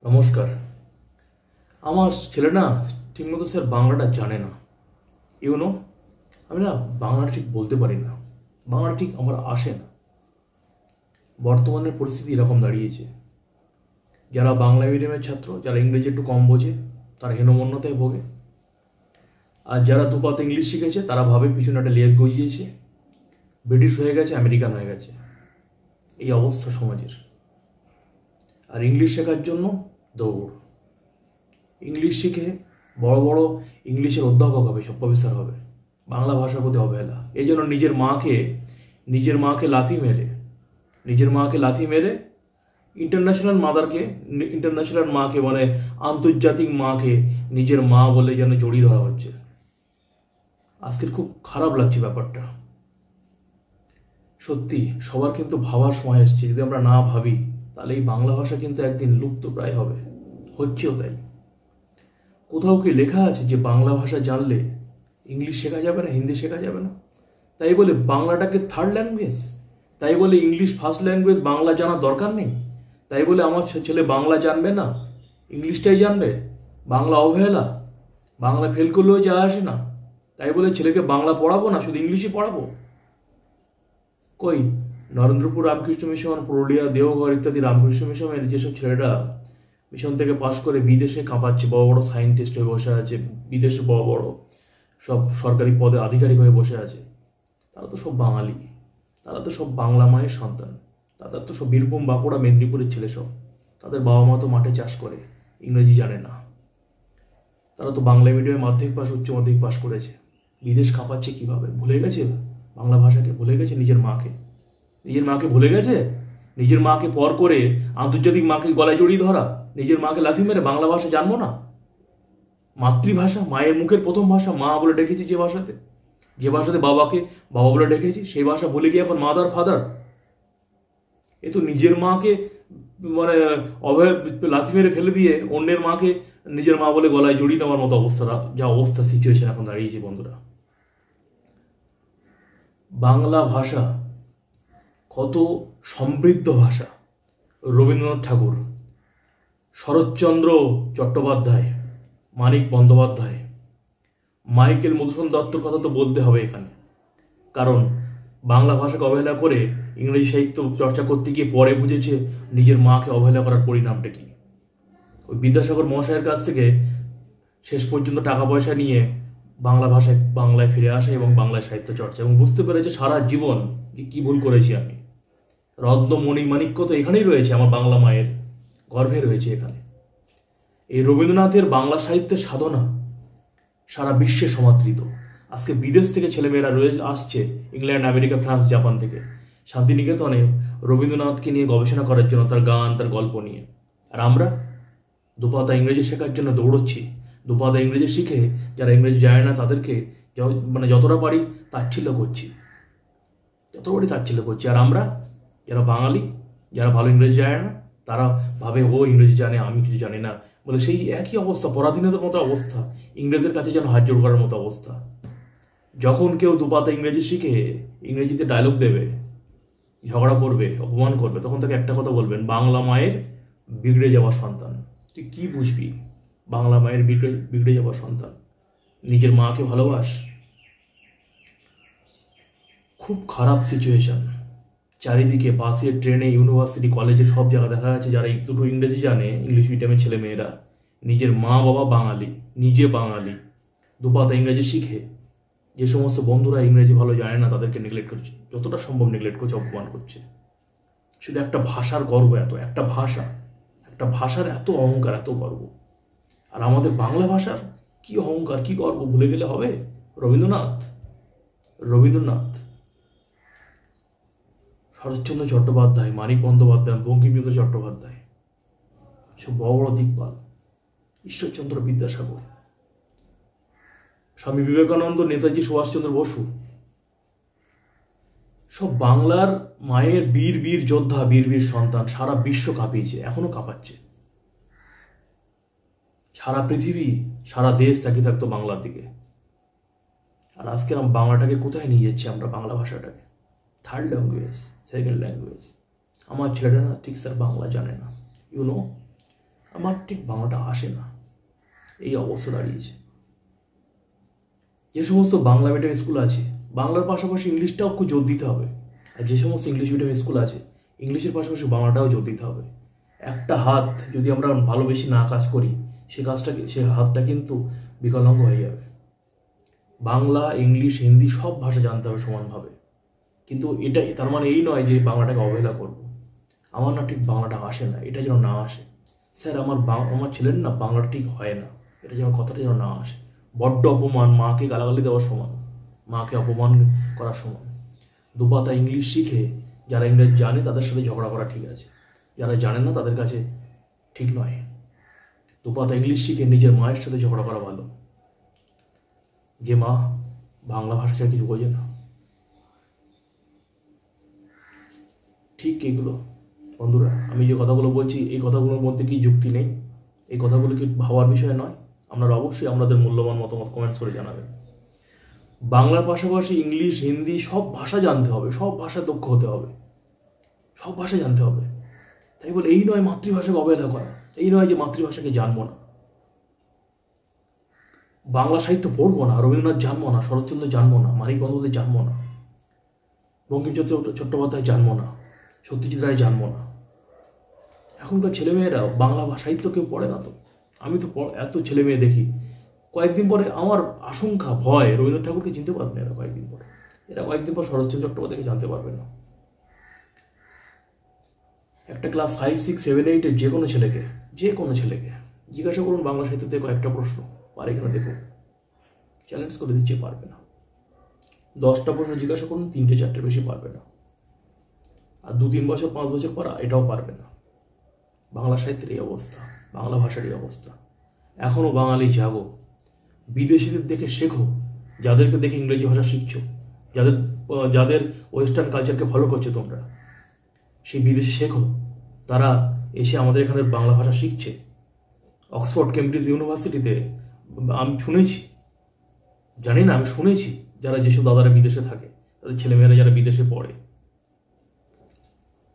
নমস্কার। আমার ছেলে না ঠিকমতো স্যার বাংলাটা জানে না। ইউনো আমি না বাংলাটা ঠিক বলতে পারি না, বাংলা ঠিক আমার আসে না। বর্তমানের পরিস্থিতি এরকম দাঁড়িয়েছে, যারা বাংলা মিডিয়ামের ছাত্র, যারা ইংরেজি একটু কম বোঝে, তারা হীনমন্যতায় ভোগে। আর যারা দুপাতে ইংলিশ শিখেছে তারা ভাবে পিছনে একটা লেজ গজিয়েছে, ব্রিটিশ হয়ে গেছে, আমেরিকান হয়ে গেছে। এই অবস্থা সমাজের। আর ইংলিশ শেখার জন্য দৌড়। ইংলিশ শিখে বড় বড় ইংলিশের অধ্যাপক হবে, সব প্রফেসর হবে। বাংলা ভাষার প্রতি অবহেলা। এই জন্য নিজের মাকে লাথি মেরে ইন্টারন্যাশনাল মাকে মানে আন্তর্জাতিক মাকে নিজের মা বলে যেন জড়িয়ে ধরা হচ্ছে। আজকের খুব খারাপ লাগছে ব্যাপারটা। সত্যি সবার কিন্তু ভাবার সময় এসছে। যদি আমরা না ভাবি তাহলে এই বাংলা ভাষা কিন্তু একদিন লুপ্ত প্রায় হবে, হচ্ছেও তাই। কোথাও কি লেখা আছে যে বাংলা ভাষা জানলে ইংলিশ শেখা যাবে না, হিন্দি শেখা যাবে না? তাই বলে বাংলাটাকে থার্ড ল্যাঙ্গুয়েজ, তাই বলে ইংলিশ ফার্স্ট ল্যাঙ্গুয়েজ, বাংলা জানার দরকার নেই? তাই বলে আমার ছেলে বাংলা জানবে না, ইংলিশটাই জানবে? বাংলা অবহেলা, বাংলা ফেল করলেও যা আসে না, তাই বলে ছেলেকে বাংলা পড়াবো না, শুধু ইংলিশই পড়াবো? কই নরেন্দ্রপুর রামকৃষ্ণ মিশন, পুরুলিয়া, দেওঘর ইত্যাদি রামকৃষ্ণ মিশনের যেসব ছেলেরা মিশন থেকে পাশ করে বিদেশে কাঁপাচ্ছে, বড় বড় সায়েন্টিস্ট হয়ে বসে আছে, বিদেশে বড় বড় সব সরকারি পদে আধিকারিক হয়ে বসে আছে, তারা তো সব বাঙালি, তারা তো সব বাংলা মায়ের সন্তান, তাদের তো সব বীরভূম, বাঁকুড়া, মেদিনীপুরের ছেলে সব। তাদের বাবা মা তো মাঠে চাষ করে, ইংরেজি জানে না। তারা তো বাংলা মিডিয়ামে মাধ্যমিক পাস, উচ্চ মাধ্যমিক পাস করেছে। বিদেশ কাঁপাচ্ছে কিভাবে? ভুলে গেছে বাংলা ভাষাকে, ভুলে গেছে নিজের মাকে ভুলে গেছে। নিজের মাকে পর করে আন্তর্জাতিক মাকে গলায় জড়িয়ে ধরা, নিজের মাকে লাথি মেরে বাংলা ভাষা জানবো না? মাতৃভাষা, মায়ের মুখের প্রথম ভাষা, মা বলে ডেকেছি যে ভাষাতে বাবাকে বাবা বলে ডেকেছি, সেই ভাষা ভুলে গিয়ে এখন মাদার ফাদার। এ তো নিজের মাকে মানে লাথি মেরে ফেলে দিয়ে অন্যের মাকে নিজের মা বলে গলায় জড়িয়ে নেওয়ার মতো অবস্থা সিচুয়েশন এখন দাঁড়িয়েছে বন্ধুরা। বাংলা ভাষা কত সমৃদ্ধ ভাষা। রবীন্দ্রনাথ ঠাকুর, শরৎচন্দ্র চট্টোপাধ্যায়, মানিক বন্দ্যোপাধ্যায়, মাইকেল মধুসূদন দত্তর কথা তো বলতে হবে এখানে। কারণ বাংলা ভাষাকে অবহেলা করে ইংরেজি সাহিত্য চর্চা করতে গিয়ে পরে বুঝেছে নিজের মাকে অবহেলা করার পরিণামটা কি। ওই বিদ্যাসাগর মহাশয়ের কাছ থেকে শেষ পর্যন্ত টাকা পয়সা নিয়ে বাংলায় ফিরে আসে এবং বাংলায় সাহিত্য চর্চা, এবং বুঝতে পেরেছে সারা জীবন কি ভুল করেছি আমি। রত্ন মণি মাণিক্য তো এখানেই রয়েছে, আমার বাংলা মায়ের গর্ভে রয়েছে এখানে। এই রবীন্দ্রনাথের বাংলা সাহিত্যের সাধনা সারা বিশ্বে সমাদৃত। আজকে বিদেশ থেকে ছেলেমেয়েরা আসছে, ইংল্যান্ড, আমেরিকা, ফ্রান্স, জাপান থেকে শান্তিনিকেতনে রবীন্দ্রনাথকে নিয়ে গবেষণা করার জন্য, তার গান, তার গল্প নিয়ে। আর আমরা দুপাতা ইংরেজি শেখার জন্য দৌড়চ্ছি। দুপাতা ইংরেজি শিখে যারা ইংরেজি জানে না তাদেরকে যতটা পারি তাচ্ছিল্য করছি। আর আমরা যারা বাঙালি, যারা ভালো ইংরেজি জানে না, তারা ভাবে ও ইংরেজি জানে, আমি কিছু জানি না বলে সেই একই অবস্থা, পরাধীনতার মতো অবস্থা, ইংরেজের কাছে যেন হাত জোড় করার মতো অবস্থা। যখন কেউ দুপাতা ইংরেজি শিখে ইংরেজিতে ডায়লগ দেবে, ঝগড়া করবে, অপমান করবে, তখন তাকে একটা কথা বলবেন, বাংলা মায়ের বিগড়ে যাওয়ার সন্তান। তুই কি বুঝবি? বাংলা মায়ের বিগড়ে যাওয়ার সন্তান। নিজের মাকে ভালোবাস। খুব খারাপ সিচুয়েশন চারিদিকে, বাসে, ট্রেনে, ইউনিভার্সিটি, কলেজে, সব জায়গায় দেখা যাচ্ছে যারা দুটো ইংরেজি জানে, ইংলিশ মিডিয়ামের ছেলে মেয়েরা, নিজের মা বাবা বাঙালি, নিজে বাঙালি, দুপাতা ইংরেজি শিখে যে সমস্ত বন্ধুরা ইংরেজি ভালো জানে না তাদেরকে নেগলেক্ট করছে, যতটা সম্ভব নেগলেক্ট করছে, অপমান করছে। শুধু একটা ভাষার গর্ব, একটা ভাষার এত অহংকার, এত গর্ব। আর আমাদের বাংলা ভাষার কি অহংকার, কি গর্ব ভুলে গেলে হবে? রবীন্দ্রনাথ, শরৎচন্দ্র চট্টোপাধ্যায়, মানিক বন্দ্যোপাধ্যায়, বঙ্কিমচন্দ্র চট্টোপাধ্যায়, সব বড় বড় দিকপাল, ঈশ্বরচন্দ্র বিদ্যাসাগর, স্বামী বিবেকানন্দ, নেতাজি সুভাষচন্দ্র বসু, সব বাংলার মায়ের বীর যোদ্ধা, বীর সন্তান। সারা বিশ্ব কাঁপিয়েছে, এখনো কাঁপাচ্ছে। সারা পৃথিবী, সারা দেশ তাকিয়ে থাকতো বাংলার দিকে। আর আজকে বাংলাটাকে কোথায় নিয়ে যাচ্ছি আমরা? বাংলা ভাষাটাকে থার্ড ল্যাঙ্গুয়েজ, সেকেন্ড ল্যাঙ্গুয়েজ। আমার ছেলেটা না ঠিক স্যার বাংলা জানে না। আমার ঠিক বাংলাটা আসে না, এই অবস্থা দাঁড়িয়েছে। যে সমস্ত বাংলা মিডিয়াম স্কুল আছে, বাংলার পাশাপাশি ইংলিশটাও খুব জোর দিতে হবে। আর যে সমস্ত ইংলিশ মিডিয়াম স্কুল আছে, ইংলিশের পাশাপাশি বাংলাটাও জোর দিতে হবে। একটা হাত যদি আমরা ভালোবেসে না কাজ করি, সে হাতটা কিন্তু বিকলাঙ্গ হয়ে যাবে। বাংলা, ইংলিশ, হিন্দি সব ভাষা জানতে হবে সমানভাবে। কিন্তু এটা তার মানে এই নয় যে বাংলাটাকে অবহেলা করব। আমার না ঠিক বাংলাটা আসে না, এটা যেন না আসে। স্যার আমার ছেলের না বাংলাটা ঠিক হয় না, এটা যেন কথাটা যেন না আসে। বড্ড অপমান, মাকে গালাগালি দেওয়ার সমান, মাকে অপমান করার সমান। দুপাতা ইংলিশ শিখে যারা ইংরেজি জানে তাদের সাথে ঝগড়া করা ঠিক আছে, যারা জানে না তাদের কাছে ঠিক নয়। দুপাতা ইংলিশ শিখে নিজের মায়ের সাথে ঝগড়া করা ভালো, যে মা বাংলা ভাষা ছাড়া কিছু বোঝে না। ঠিক এগুলো বন্ধুরা, আমি যে কথাগুলো বলছি এই কথাগুলোর মধ্যে কি যুক্তি নেই? এই কথাগুলো কি ভাবার বিষয় নয়? আপনারা অবশ্যই আপনাদের মূল্যবান মতামত কমেন্টস করে জানাবেন। বাংলার পাশাপাশি ইংলিশ, হিন্দি সব ভাষা জানতে হবে, সব ভাষা দক্ষ হতে হবে, সব ভাষা জানতে হবে। তাই বলে এই নয় মাতৃভাষাকে অবহেলা করা, এই নয় যে মাতৃভাষাকে জানবো না, বাংলা সাহিত্য পড়বো না, রবীন্দ্রনাথ জানবো না, শরৎচন্দ্র জানবো না, মানিক বন্দ্যোপাধ্যায় জানবো না, বঙ্কিমচন্দ্র চট্টোপাধ্যায় জানবো না, সত্যজিৎ রায় জানবো না। এখনকার ছেলেমেয়েরা বাংলা সাহিত্য কেউ পড়ে না তো। আমি তো এত ছেলে মেয়ে দেখি, কয়েকদিন পরে আমার আশঙ্কা, ভয়, রবীন্দ্রনাথ ঠাকুরকে চিনতে পারবে না এরা কয়েকদিন পরে, কয়েকদিন পর শরৎচন্দ্র চট্টোপাধ্যায়কে জানতে পারবে না। একটা ক্লাস 5, 6, 7, 8 যে কোনো ছেলেকে জিজ্ঞাসা করুন বাংলা সাহিত্যতে কয়েকটা প্রশ্ন পারে কিনা দেখুন, চ্যালেঞ্জ করে দিচ্ছে পারবে না। 10টা প্রশ্ন জিজ্ঞাসা করুন, 3টে 4টে বেশি পারবে না। আর 2-3 বছর 5 বছর পর এটাও পারবে না। বাংলা সাহিত্যের এই অবস্থা, বাংলা ভাষার এই অবস্থা। এখনো বাঙালি জাগো, বিদেশিদের দেখে শেখো, যাদেরকে দেখে ইংরেজি ভাষা শিখছো, যাদের ওয়েস্টার্ন কালচারকে ফলো করছো তোমরা, সেই বিদেশে শেখো। তারা এসে আমাদের এখানে বাংলা ভাষা শিখছে। অক্সফোর্ড, কেমব্রিজ ইউনিভার্সিটিতে আমি শুনেছি, জানি না, আমি শুনেছি, যারা যেসব দাদারা বিদেশে থাকে তাদের ছেলেমেয়েরা যারা বিদেশে পড়ে,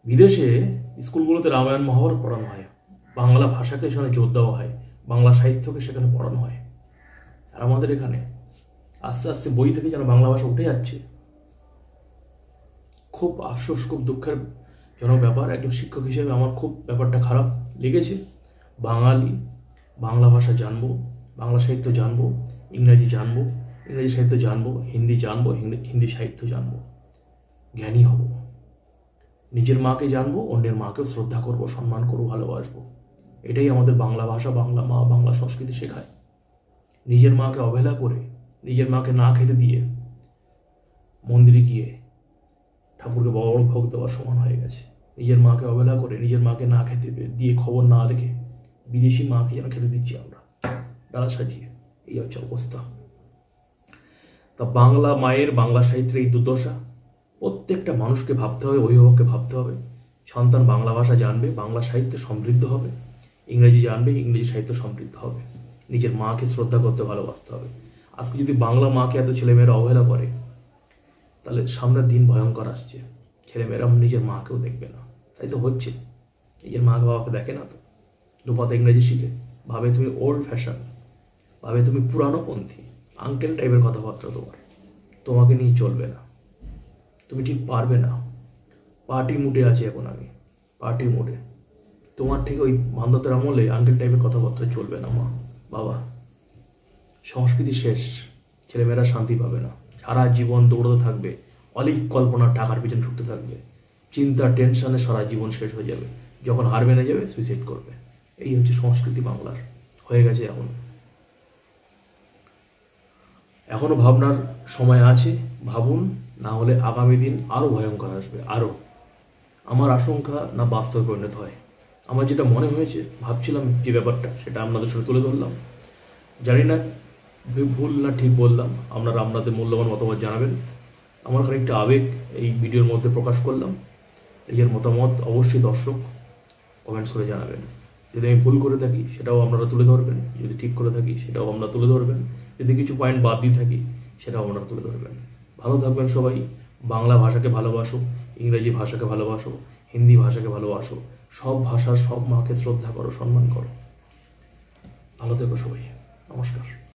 বিদেশে স্কুলগুলোতে রামায়ণ মহাভারত পড়ানো হয়, বাংলা ভাষাকে সেখানে জোর দেওয়া হয়, বাংলা সাহিত্যকে সেখানে পড়ানো হয়। আর আমাদের এখানে আস্তে আস্তে বই থেকে যেন বাংলা ভাষা উঠে যাচ্ছে। খুব আফসোস, খুব দুঃখের জনক ব্যাপার। একজন শিক্ষক হিসেবে আমার খুব ব্যাপারটা খারাপ লেগেছে। বাঙালি বাংলা ভাষা জানবো, বাংলা সাহিত্য জানবো, ইংরাজি জানবো, ইংরেজি সাহিত্য জানবো, হিন্দি জানবো, হিন্দি সাহিত্য জানবো, জ্ঞানী হব। নিজের মাকে জানবো, অন্যের মাকেও শ্রদ্ধা করবো, সম্মান করবো, ভালোবাসবো। এটাই আমাদের বাংলা ভাষা, বাংলা মা, বাংলা সংস্কৃতি শেখায়। নিজের মাকে অবহেলা করে, নিজের মাকে না খেতে দিয়ে মন্দিরে গিয়ে ঠাকুরকে বড় বড় ভোগ দেওয়ার সমান হয়ে গেছে। নিজের মাকে অবহেলা করে, নিজের মাকে না খেতে দিয়ে, খবর না রেখে বিদেশি মাকে যেন খেতে দিচ্ছি আমরা ডালা সাজিয়ে। এই হচ্ছে অবস্থা। তা বাংলা মায়ের, বাংলা সাহিত্যের এই দুর্দশা প্রত্যেকটা মানুষকে ভাবতে হবে, অভিভাবককে ভাবতে হবে। সন্তান বাংলা ভাষা জানবে, বাংলা সাহিত্য সমৃদ্ধ হবে, ইংরেজি জানবে, ইংরেজি সাহিত্য সমৃদ্ধ হবে। নিজের মাকে শ্রদ্ধা করতে, ভালোবাসতে হবে। আজকে যদি বাংলা মাকে এত ছেলেমেয়েরা অবহেলা করে, তাহলে সামনের দিন ভয়ঙ্কর আসছে। ছেলেমেয়েরা নিজের মাকেও দেখবে না। তাই তো হচ্ছে, নিজের মা বাবাকে দেখে না তো। দুপাতা ইংরেজি শিখে ভাবে তুমি ওল্ড ফ্যাশন, ভাবে তুমি পুরানোপন্থী, আঙ্কেল টাইপের কথাবার্তা তোমাকে নিয়ে চলবে না, তুমি ঠিক পারবে না। পার্টি মুডে আছে এখন আমি, পার্টি মুডে। তোমার ঠিক ওই বান্ধবদের আমলে আঙ্কেল টাইপের কথাবার্তা চলবে না মা বাবা। সংস্কৃতি শেষ, ছেলেমেয়েরা শান্তি পাবে না, সারা জীবন দৌড়তে থাকবে, অলিক কল্পনার টাকার পিছনে ছুটতে থাকবে, চিন্তা টেনশনে সারা জীবন শেষ হয়ে যাবে। যখন হার মেনে যাবে সুইসাইড করবে। এই হচ্ছে সংস্কৃতি বাংলার হয়ে গেছে। এখনো ভাবনার সময় আছে, ভাবুন, না হলে আগামী দিন আরো ভয়ঙ্কর আসবে। আরো আমার আশঙ্কা না বাস্তবে পরিণত হয়। আমার যেটা মনে হয়েছে, ভাবছিলাম যে ব্যাপারটা, সেটা আপনাদের সাথে তুলে ধরলাম। জানি না ভুল না ঠিক বললাম, আপনারা আপনাদের মূল্যবান মতামত জানাবেন। আমার খানিকটা আবেগ এই ভিডিওর মধ্যে প্রকাশ করলাম। নিজের মতামত অবশ্যই দর্শক কমেন্টস করে জানাবেন। যদি আমি ভুল করে থাকি সেটাও আপনারা তুলে ধরবেন, যদি ঠিক করে থাকি সেটাও আপনারা তুলে ধরবেন, যদি কিছু পয়েন্ট বাদ দিয়ে থাকি সেটাও আপনারা তুলে ধরবেন। ভালো থাকবেন সবাই। বাংলা ভাষাকে ভালোবাসো, ইংরেজি ভাষাকে ভালোবাসো, হিন্দি ভাষাকে ভালোবাসো। সব ভাষার সব মাকে শ্রদ্ধা করো, সম্মান করো। ভালো থেকো সবাই। নমস্কার।